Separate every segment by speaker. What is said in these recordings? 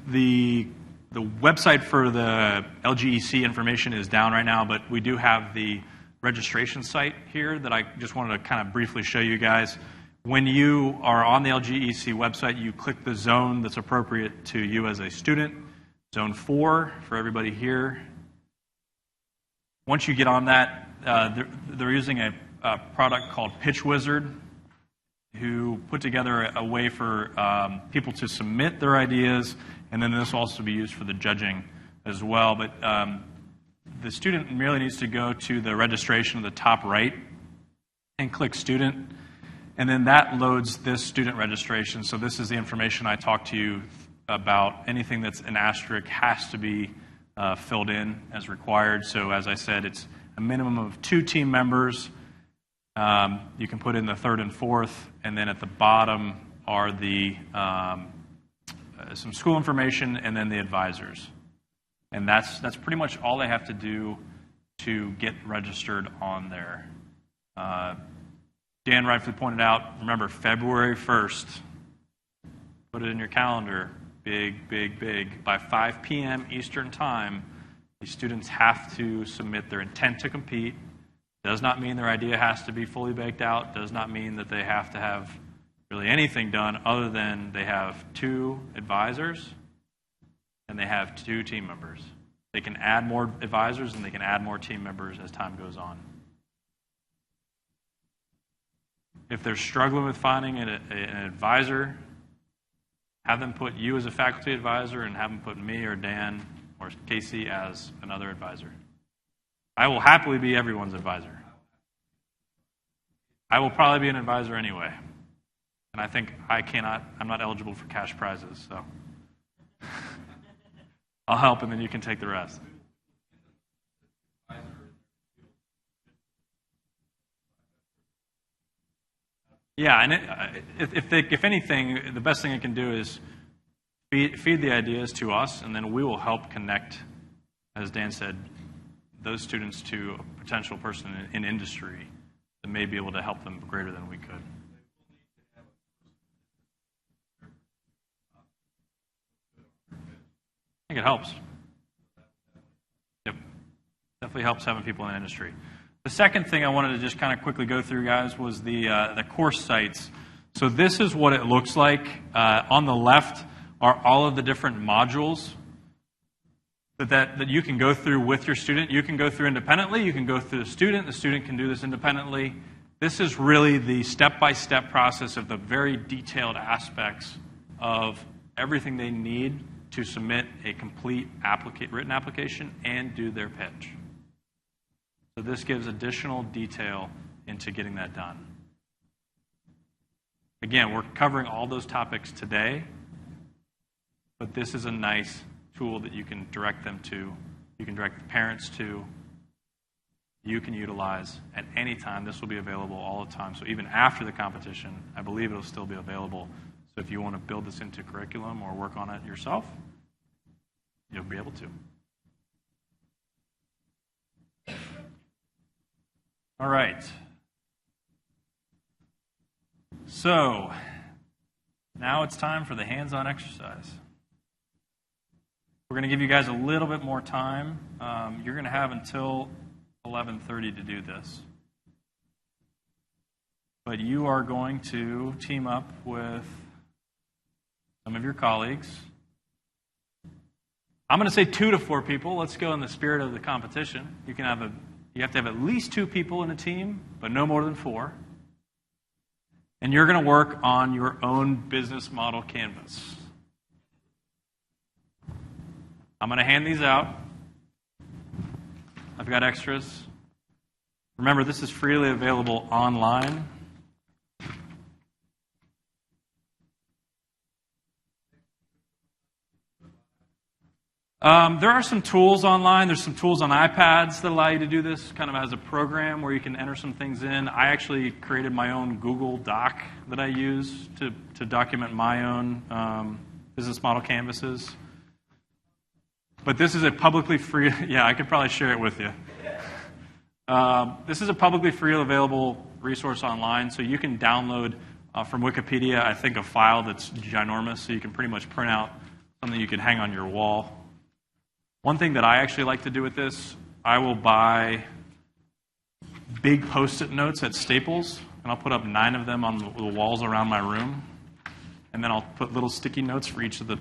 Speaker 1: the website for the LGEC information is down right now, but we do have the registration site here that I just wanted to kind of briefly show you guys. When you are on the LGEC website, you click the zone that's appropriate to you as a student. Zone 4 for everybody here. Once you get on that, they're using a product called Pitch Wizard, who put together a way for people to submit their ideas, and then this will also be used for the judging as well. But the student merely needs to go to the registration at the top right and click Student, and then that loads this student registration. So this is the information I talked to you about. Anything that's an asterisk has to be filled in as required. So as I said, it's a minimum of 2 team members. You can put in the third and fourth, and then at the bottom are the some school information and then the advisors. And that's pretty much all they have to do to get registered on there. Dan rightfully pointed out, remember, February 1st. Put it in your calendar. Big, big, big. By 5 p.m. Eastern Time, the students have to submit their intent to compete. Does not mean their idea has to be fully baked out. Does not mean that they have to have really anything done other than they have 2 advisors and they have 2 team members. They can add more advisors and they can add more team members as time goes on. If they're struggling with finding an advisor, have them put you as a faculty advisor and have them put me or Dan or Casey as another advisor. I will happily be everyone's advisor. I will probably be an advisor anyway. And I think I'm not eligible for cash prizes, so I'll help and then you can take the rest. Yeah, and if anything, the best thing it can do is feed the ideas to us, and then we will help connect, as Dan said, those students to a potential person in industry that may be able to help them greater than we could. I think it helps. Yep. Definitely helps having people in industry. The second thing I wanted to just kind of quickly go through, guys, was the course sites. So this is what it looks like. On the left are all of the different modules that you can go through with your student. You can go through independently. You can go through the student. The student can do this independently. This is really the step-by-step process of the very detailed aspects of everything they need to submit a complete written application and do their pitch. So this gives additional detail into getting that done. Again, we're covering all those topics today, but this is a nice tool that you can direct them to, you can direct the parents to, you can utilize at any time. This will be available all the time. So even after the competition, I believe it'll still be available. So if you want to build this into curriculum or work on it yourself, you'll be able to. All right. So now it's time for the hands-on exercise. We're going to give you guys a little bit more time. You're going to have until 11:30 to do this. But you are going to team up with some of your colleagues. I'm going to say 2 to 4 people. Let's go in the spirit of the competition. You have to have at least 2 people in a team, but no more than 4. And you're going to work on your own business model canvas. I'm going to hand these out. I've got extras. Remember, this is freely available online. There are some tools online. There's some tools on iPads that allow you to do this kind of as a program where you can enter some things in. I actually created my own Google Doc that I use to document my own business model canvases. But this is a publicly free, yeah, I could probably share it with you. This is a publicly free available resource online, so you can download from Wikipedia, I think, a file that's ginormous, so you can pretty much print out something you could hang on your wall. One thing that I actually like to do with this, I will buy big Post-it notes at Staples, and I'll put up 9 of them on the walls around my room. And then I'll put little sticky notes for each of the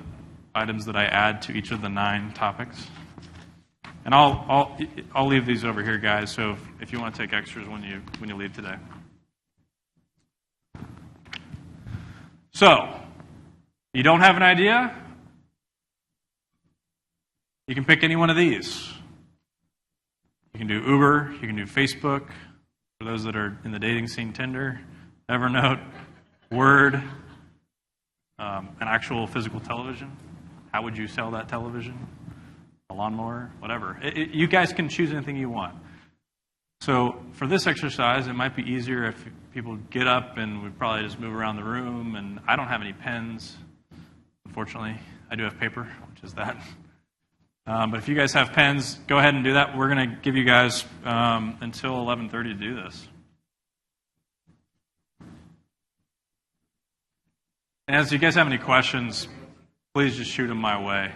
Speaker 1: items that I add to each of the 9 topics. And I'll leave these over here, guys, so if you want to take extras when you leave today. So, you don't have an idea? You can pick any one of these. You can do Uber, you can do Facebook, for those that are in the dating scene, Tinder, Evernote, Word, an actual physical television. How would you sell that television? A lawnmower, whatever. You guys can choose anything you want. So for this exercise, it might be easier if people get up and we probably just move around the room. And I don't have any pens, unfortunately. I do have paper, which is that. But if you guys have pens, go ahead and do that. We're going to give you guys until 11:30 to do this. And as you guys have any questions, please just shoot them my way.